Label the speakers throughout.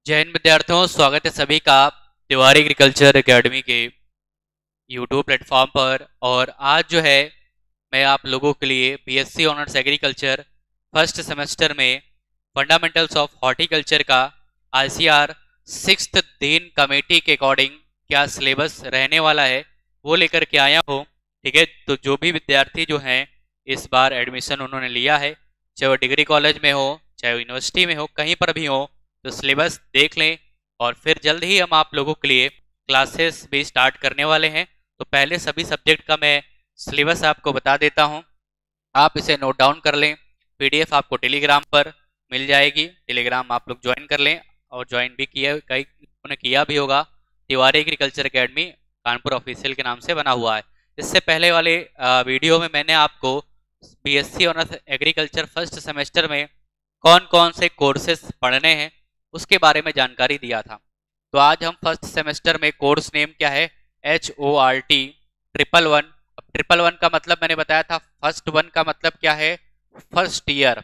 Speaker 1: जय हिंद विद्यार्थियों, स्वागत है सभी का तिवारी एग्रीकल्चर एकेडमी के यूट्यूब प्लेटफॉर्म पर। और आज जो है मैं आप लोगों के लिए BSc honours agriculture first semester में फंडामेंटल्स ऑफ हॉर्टिकल्चर का आईसीआर सिक्स्थ दिन कमेटी के अकॉर्डिंग क्या सिलेबस रहने वाला है वो लेकर के आया हूँ। ठीक है, तो जो भी विद्यार्थी जो हैं इस बार एडमिशन उन्होंने लिया है, चाहे वो डिग्री कॉलेज में हो चाहे वो यूनिवर्सिटी में हो, कहीं पर भी हो, तो सिलेबस देख लें। और फिर जल्द ही हम आप लोगों के लिए क्लासेस भी स्टार्ट करने वाले हैं। तो पहले सभी सब्जेक्ट का मैं सिलेबस आपको बता देता हूं, आप इसे नोट डाउन कर लें। पीडीएफ आपको टेलीग्राम पर मिल जाएगी, टेलीग्राम आप लोग ज्वाइन कर लें। और ज्वाइन भी किया, कई लोगों ने किया भी होगा। Tiwari agriculture academy Kanpur official के नाम से बना हुआ है। इससे पहले वाले वीडियो में मैंने आपको BSc honours agriculture first semester में कौन कौन से कोर्सेज पढ़ने हैं उसके बारे में जानकारी दिया था। तो आज हम फर्स्ट सेमेस्टर में कोर्स नेम क्या है, HORT ट्रिपल वन। अब ट्रिपल वन का मतलब मैंने बताया था, फर्स्ट वन का मतलब क्या है, फर्स्ट ईयर।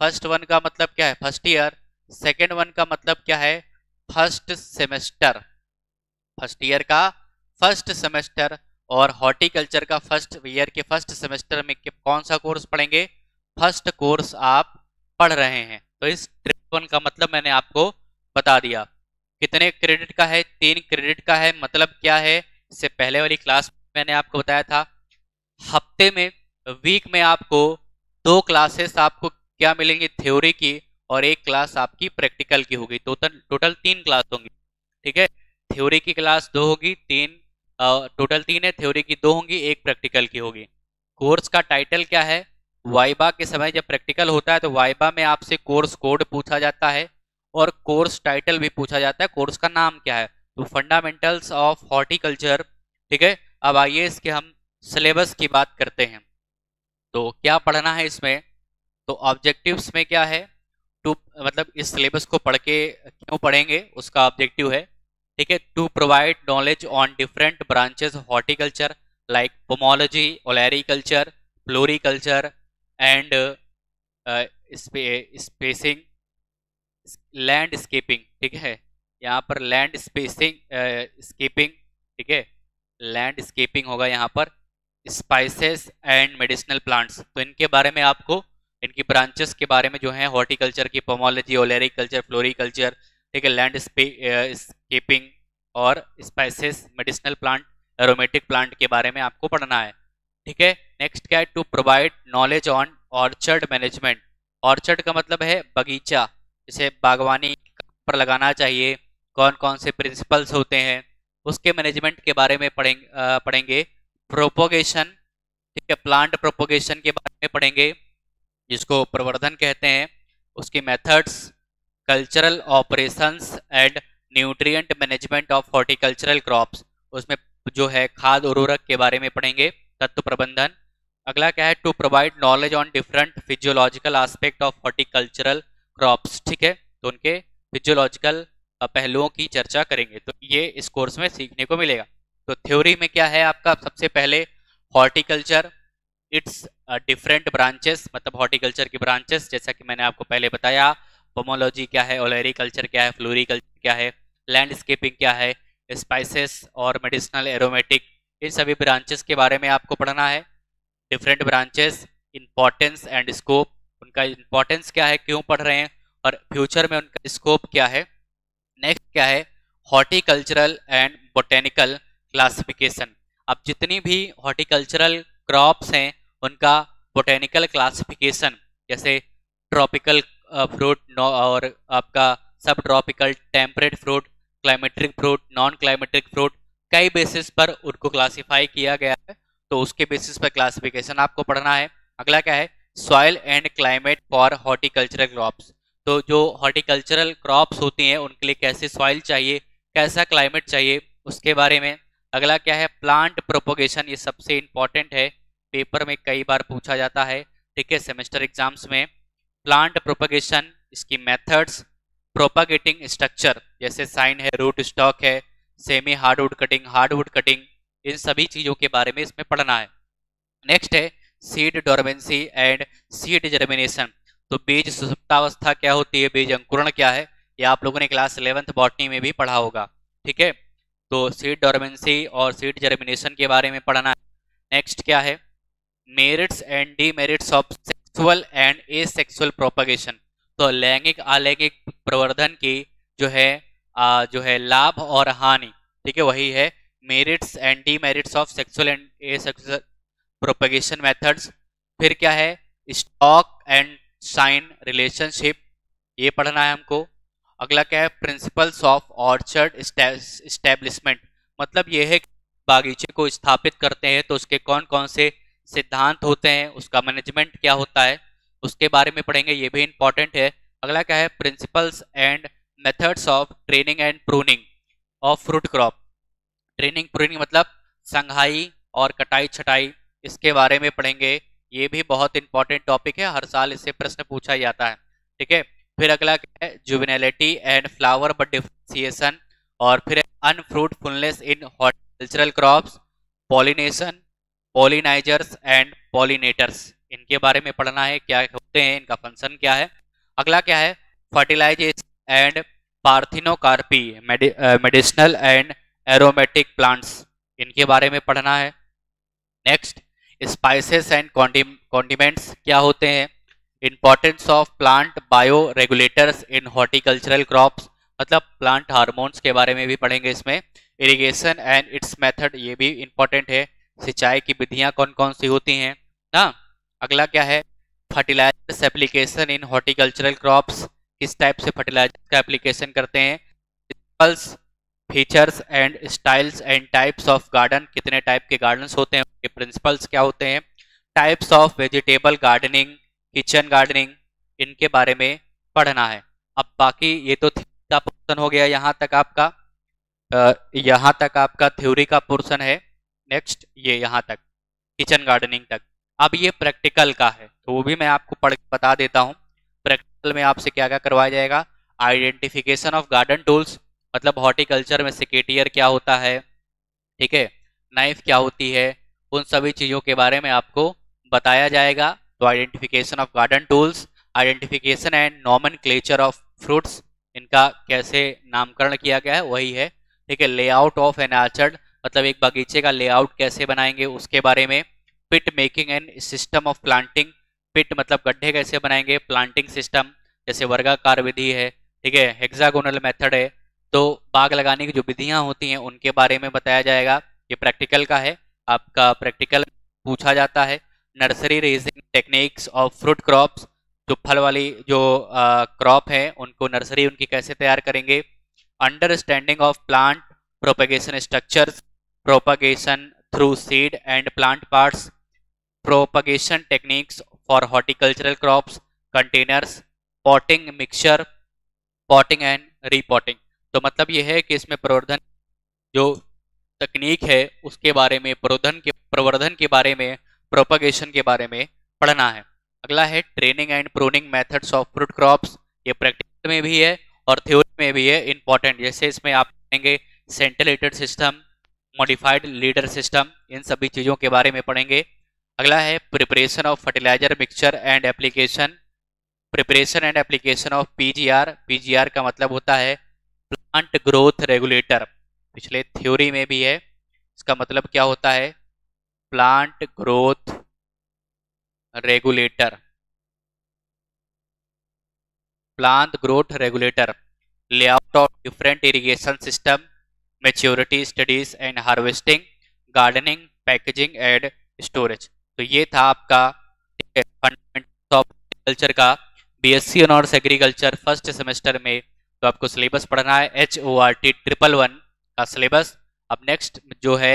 Speaker 1: फर्स्ट वन का मतलब क्या है, फर्स्ट ईयर। सेकेंड वन का मतलब क्या है, फर्स्ट सेमेस्टर, फर्स्ट ईयर का फर्स्ट सेमेस्टर। और हॉर्टिकल्चर का फर्स्ट ईयर के फर्स्ट सेमेस्टर में कौन सा कोर्स पढ़ेंगे, फर्स्ट कोर्स आप पढ़ रहे हैं। तो इस ट्रिपल वन का मतलब मैंने आपको बता दिया। कितने क्रेडिट का है, 3 क्रेडिट का है। मतलब क्या है, इससे पहले वाली क्लास में मैंने आपको बताया था, हफ्ते में, वीक में आपको 2 क्लासेस आपको क्या मिलेंगी, थ्योरी की, और 1 क्लास आपकी प्रैक्टिकल की होगी। टोटल टोटल 3 क्लास होंगी। ठीक है, थ्योरी की क्लास 2 होगी, टोटल 3 है, थ्योरी की 2 होंगी, 1 प्रैक्टिकल की होगी। कोर्स का टाइटल क्या है, वाइबा के समय जब प्रैक्टिकल होता है तो वाइबा में आपसे कोर्स कोड पूछा जाता है और कोर्स टाइटल भी पूछा जाता है, कोर्स का नाम क्या है। तो फंडामेंटल्स ऑफ हॉर्टिकल्चर। ठीक है, अब आइए इसके हम सिलेबस की बात करते हैं। तो क्या पढ़ना है इसमें, तो ऑब्जेक्टिव्स में क्या है, टू मतलब इस सिलेबस को पढ़ के क्यों पढ़ेंगे उसका ऑब्जेक्टिव है। ठीक है, to provide knowledge on different branches of horticulture like pomology, olericulture, floriculture and spacing, landscaping. ठीक है, यहाँ पर लैंड स्पेसिंग स्केपिंग, ठीक है, लैंडस्केपिंग होगा यहाँ पर। स्पाइसेस एंड मेडिसिनल प्लांट्स, तो इनके बारे में आपको, इनकी ब्रांचेस के बारे में जो है हॉर्टिकल्चर की, पोमोलॉजी, ओलेरिकल्चर, फ्लोरिकल्चर, ठीक है, लैंड स्केपिंग और spices, medicinal plant, aromatic plant के बारे में आपको पढ़ना है। ठीक है, नेक्स्ट क्या है, to provide knowledge on orchard management. Orchard का मतलब है बगीचा, जैसे बागवानी पर लगाना चाहिए, कौन कौन से प्रिंसिपल्स होते हैं, उसके मैनेजमेंट के बारे में पढ़ेंगे। प्रोपोगेशन, ठीक है, प्लांट प्रोपोगेशन के बारे में पढ़ेंगे, जिसको प्रवर्धन कहते हैं, उसकी methods, cultural operations and nutrient management of horticultural crops, उसमें जो है खाद उर्वरक के बारे में पढ़ेंगे, तत्व प्रबंधन। अगला क्या है, to provide knowledge on different physiological aspect of horticultural crops. ठीक है, तो उनके फिजियोलॉजिकल पहलुओं की चर्चा करेंगे, तो ये इस कोर्स में सीखने को मिलेगा। तो थ्योरी में क्या है आपका, सबसे पहले हॉर्टिकल्चर, इट्स डिफरेंट ब्रांचेस, मतलब हॉर्टिकल्चर की ब्रांचेस, जैसा कि मैंने आपको पहले बताया, पोमोलॉजी क्या है, ओलेरिकल्चर क्या है, फ्लोरिकल्चर क्या है, लैंडस्केपिंग क्या है, स्पाइसेस और मेडिसिनल एरोमेटिक, इन सभी ब्रांचेस के बारे में आपको पढ़ना है। Different branches, importance and scope, उनका इंपॉर्टेंस क्या है, क्यों पढ़ रहे हैं, और फ्यूचर में उनका स्कोप क्या है। नेक्स्ट क्या है, हॉर्टिकल्चरल एंड बोटेनिकल क्लासिफिकेशन। अब जितनी भी हॉर्टिकल्चरल क्रॉप्स हैं उनका बोटेनिकल क्लासिफिकेशन, जैसे ट्रॉपिकल फ्रूट और आपका सब tropical, temperate fruit, climacteric fruit, non climacteric fruit, कई बेसिस पर उनको क्लासिफाई किया गया है, तो उसके बेसिस पर क्लासिफिकेशन आपको पढ़ना है। अगला क्या है, soil and climate for horticultural crops, तो जो हॉर्टिकल्चरल क्रॉप्स होती हैं उनके लिए कैसे सॉइल चाहिए, कैसा क्लाइमेट चाहिए, उसके बारे में। अगला क्या है, प्लांट प्रोपोगेशन, ये सबसे इंपॉर्टेंट है, पेपर में कई बार पूछा जाता है, ठीक है, सेमेस्टर एग्जाम्स में। प्लांट प्रोपोगेशन, इसकी मेथड्स, प्रोपागेटिंग स्ट्रक्चर, जैसे साइन है, रूट स्टॉक है, semi hardwood cutting, hardwood cutting, इन सभी चीजों के बारे में इसमें पढ़ना है। नेक्स्ट है seed dormancy and seed germination, तो बीज सुसुप्तावस्था क्या होती है, बीज अंकुरण क्या है, ये आप लोगों ने क्लास 11th बॉटनी में भी पढ़ा होगा, ठीक है। तो सीड डोरमेंसी और सीड जर्मिनेशन के बारे में पढ़ना है। नेक्स्ट क्या है, merits and demerits of sexual and asexual propagation. तो लैंगिक अलैंगिक प्रवर्धन की जो है लाभ और हानि, ठीक है, वही है merits and demerits of sexual and asexual propagation methods. फिर क्या है, स्टॉक एंड साइन रिलेशनशिप, ये पढ़ना है हमको। अगला क्या है, प्रिंसिपल्स ऑफ ऑर्चर्ड एस्टेब्लिशमेंट, मतलब ये है बागीचे को स्थापित करते हैं तो उसके कौन कौन से सिद्धांत होते हैं, उसका मैनेजमेंट क्या होता है, उसके बारे में पढ़ेंगे, ये भी इंपॉर्टेंट है। अगला क्या है, principles and methods of training and pruning of fruit crop. Training pruning मतलब संघाई और कटाई छटाई, इसके बारे में पढ़ेंगे। ये भी बहुत इंपॉर्टेंट टॉपिक है, हर साल इससे प्रश्न पूछा जाता है, ठीक है। फिर अगला क्या है, juvenility and flower bud differentiation, और फिर unfruitfulness in horticultural crops, pollination, pollinizers and pollinators, इनके बारे में पढ़ना है, क्या होते हैं, इनका फंक्शन क्या है। अगला क्या है, fertilization and parthenocarpy, medicinal and aromatic plants, इनके बारे में पढ़ना है। नेक्स्ट, स्पाइसेस एंड कॉन्डिमेंट्स क्या होते हैं, importance of plant bio regulators in horticultural crops, मतलब प्लांट हार्मोन्स के बारे में भी पढ़ेंगे इसमें। इरिगेशन एंड इट्स मेथड, ये भी इंपॉर्टेंट है, सिंचाई की विधियां कौन कौन सी होती हैं ना। अगला क्या है, fertilizers application in horticultural crops, किस टाइप से फर्टिलाइजर का एप्लीकेशन करते हैं। Principles, features and styles and types of garden, कितने टाइप के गार्डन्स होते हैं, उनके प्रिंसिपल्स क्या होते हैं। Types of vegetable gardening, kitchen gardening, इनके बारे में पढ़ना है। अब बाकी ये तो थ्योरी का पोर्शन हो गया, यहाँ तक आपका थ्योरी का पोर्शन है। नेक्स्ट ये यहाँ तक किचन गार्डनिंग तक। अब ये प्रैक्टिकल का है, तो वो भी मैं आपको पढ़ के बता देता हूँ। प्रैक्टिकल में आपसे क्या क्या करवाया जाएगा, आइडेंटिफिकेशन ऑफ गार्डन टूल्स, मतलब हॉर्टिकल्चर में सिकेटियर क्या होता है, ठीक है, नाइफ क्या होती है, उन सभी चीज़ों के बारे में आपको बताया जाएगा। तो identification of garden tools, identification and nomenclature of fruits, इनका कैसे नामकरण किया गया है वही है, ठीक है। लेआउट ऑफ एन ऑर्चर्ड, मतलब एक बगीचे का लेआउट कैसे बनाएंगे उसके बारे में। Pit making and system of planting, pit मतलब गड्ढे कैसे बनाएंगे, प्लांटिंग सिस्टम जैसे वर्गाकार विधि है, ठीक है, हेक्सागोनल मेथड है, तो बाग लगाने की जो विधियां होती हैं उनके बारे में बताया जाएगा। ये प्रैक्टिकल का है, आपका प्रैक्टिकल पूछा जाता है। Nursery raising techniques of fruit crops, जो फल वाली जो क्रॉप है उनको नर्सरी उनकी कैसे तैयार करेंगे। Understanding of plant propagation structures, propagation through seed and plant parts, propagation techniques for horticultural crops, containers, potting mixture, potting and repotting. तो मतलब ये है कि इसमें प्रवर्धन जो तकनीक है उसके बारे में, प्रवर्धन के बारे में, प्रोपगेशन के बारे में पढ़ना है। अगला है training and pruning methods of fruit crops, ये प्रैक्टिकल में भी है और थ्योरी में भी है, इंपॉर्टेंट। जैसे इसमें आप पढ़ेंगे central leader system, modified leader system, इन सभी चीज़ों के बारे में पढ़ेंगे। अगला है preparation of fertilizer mixture and application, preparation and application of PGR, PGR का मतलब होता है प्लांट ग्रोथ रेगुलेटर, पिछले थ्योरी में भी है, इसका मतलब क्या होता है, plant growth regulator, plant growth regulator. Layout of different irrigation system, maturity studies and harvesting, gardening, packaging and storage. तो ये था आपका फंडामेंटल्स ऑफ एग्रीकल्चर का BSc honours agriculture first semester में। तो आपको सिलेबस पढ़ना है HORT 111 का सिलेबस। अब नेक्स्ट जो है,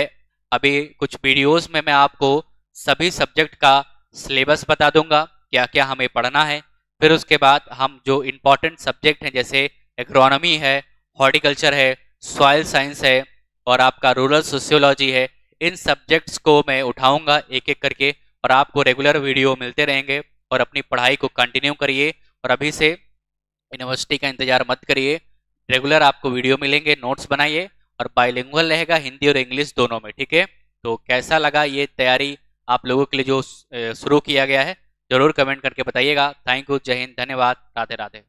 Speaker 1: अभी कुछ वीडियोस में मैं आपको सभी सब्जेक्ट का सिलेबस बता दूंगा, क्या क्या हमें पढ़ना है। फिर उसके बाद हम जो इम्पोर्टेंट सब्जेक्ट हैं जैसे एग्रोनॉमी है, हॉर्टिकल्चर है, सॉइल साइंस है और आपका रूरल सोशियोलॉजी है, इन सब्जेक्ट्स को मैं उठाऊंगा एक एक करके और आपको रेगुलर वीडियो मिलते रहेंगे। और अपनी पढ़ाई को कंटिन्यू करिए और अभी से यूनिवर्सिटी का इंतजार मत करिए, रेगुलर आपको वीडियो मिलेंगे, नोट्स बनाइए और बाइलिंगुअल रहेगा हिंदी और इंग्लिश दोनों में, ठीक है। तो कैसा लगा ये तैयारी आप लोगों के लिए जो शुरू किया गया है, जरूर कमेंट करके बताइएगा। थैंक यू, जय हिंद, धन्यवाद, राधे राधे।